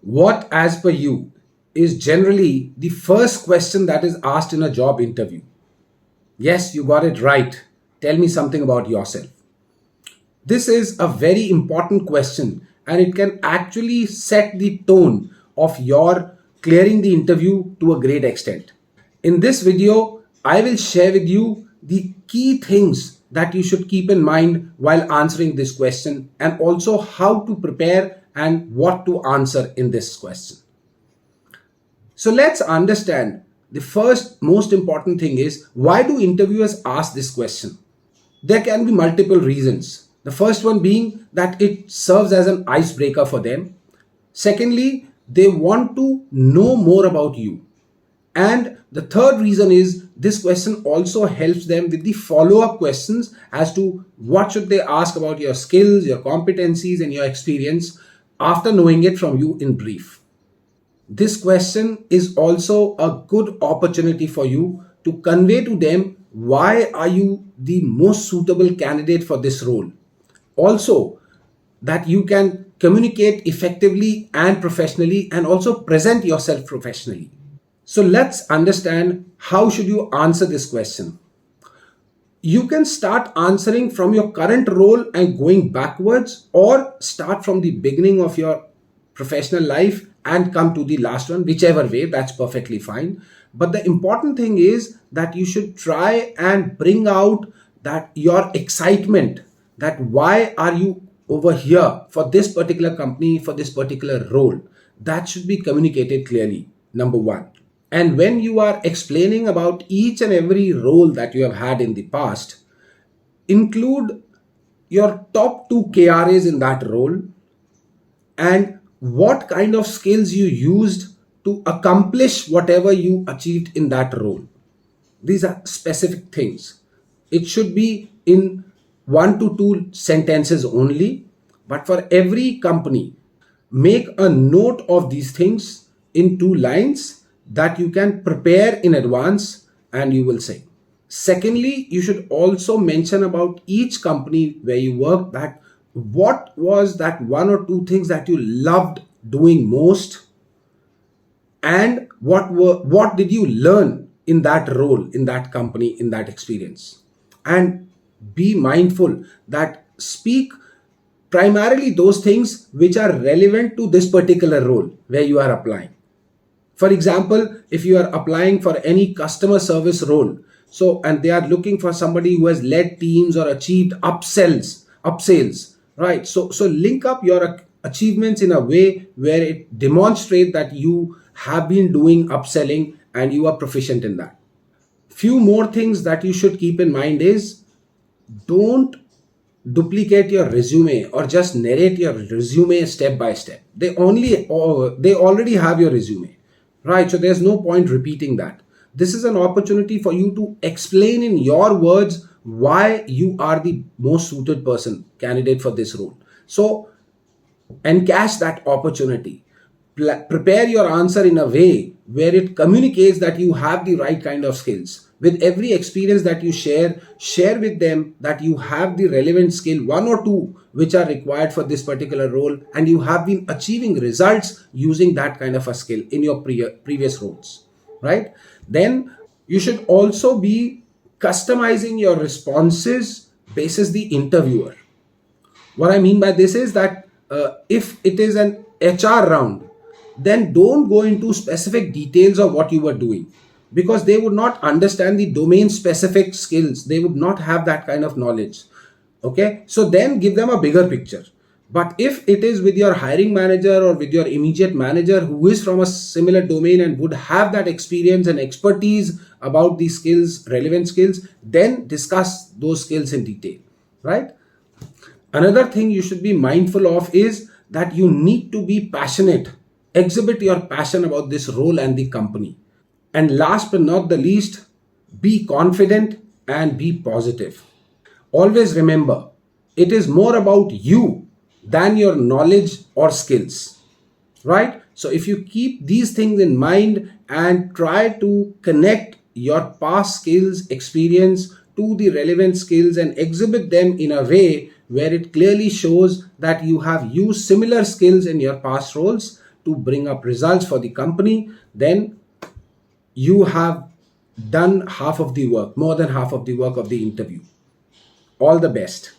What, as per you, is generally the first question that is asked in a job interview? Yes, you got it right. Tell me something about yourself. This is a very important question and it can actually set the tone of your clearing the interview to a great extent. In this video, I will share with you the key things that you should keep in mind while answering this question and also how to prepare and what to answer in this question. So let's understand the first most important thing is, why do interviewers ask this question? There can be multiple reasons. The first one being that it serves as an icebreaker for them. Secondly, they want to know more about you. And the third reason is this question also helps them with the follow-up questions as to what should they ask about your skills, your competencies, and your experience after knowing it from you in brief. This question is also a good opportunity for you to convey to them why are you the most suitable candidate for this role. Also, that you can communicate effectively and professionally and also present yourself professionally. So let's understand how should you answer this question. You can start answering from your current role and going backwards, or start from the beginning of your professional life and come to the last one, whichever way, that's perfectly fine. But the important thing is that you should try and bring out that your excitement, that why are you over here for this particular company, for this particular role, that should be communicated clearly, number one. And when you are explaining about each and every role that you have had in the past, include your top two KRAs in that role and what kind of skills you used to accomplish whatever you achieved in that role. These are specific things. It should be in 1 to 2 sentences only, but for every company, make a note of these things in 2 lines that you can prepare in advance and you will say. Secondly, you should also mention about each company where you work, that what was that 1 or 2 things that you loved doing most, and what did you learn in that role, in that company, in that experience. And be mindful that speak primarily those things which are relevant to this particular role where you are applying. For example, if you are applying for any customer service role, so and they are looking for somebody who has led teams or achieved upsales, right? So link up your achievements in a way where it demonstrates that you have been doing upselling and you are proficient in that. Few more things that you should keep in mind is, don't duplicate your resume or just narrate your resume step by step. They already have your resume, right? So there's no point repeating that. This is an opportunity for you to explain in your words why you are the most suited candidate for this role. So encash that opportunity. Prepare your answer in a way where it communicates that you have the right kind of skills. With every experience that you share with them that you have the relevant skill, 1 or 2 which are required for this particular role, and you have been achieving results using that kind of a skill in your previous roles, right? Then you should also be customizing your responses basis the interviewer. What I mean by this is that if it is an HR round, then don't go into specific details of what you were doing, because they would not understand the domain specific skills. They would not have that kind of knowledge. Okay, so then give them a bigger picture. But if it is with your hiring manager or with your immediate manager who is from a similar domain and would have that experience and expertise about these skills, relevant skills, then discuss those skills in detail, right? Another thing you should be mindful of is that you need to be passionate. Exhibit your passion about this role and the company. And last but not the least, be confident and be positive. Always remember, it is more about you than your knowledge or skills, right? So if you keep these things in mind and try to connect your past skills, experience to the relevant skills and exhibit them in a way where it clearly shows that you have used similar skills in your past roles, to bring up results for the company, then you have done half of the work, more than half of the work of the interview. All the best.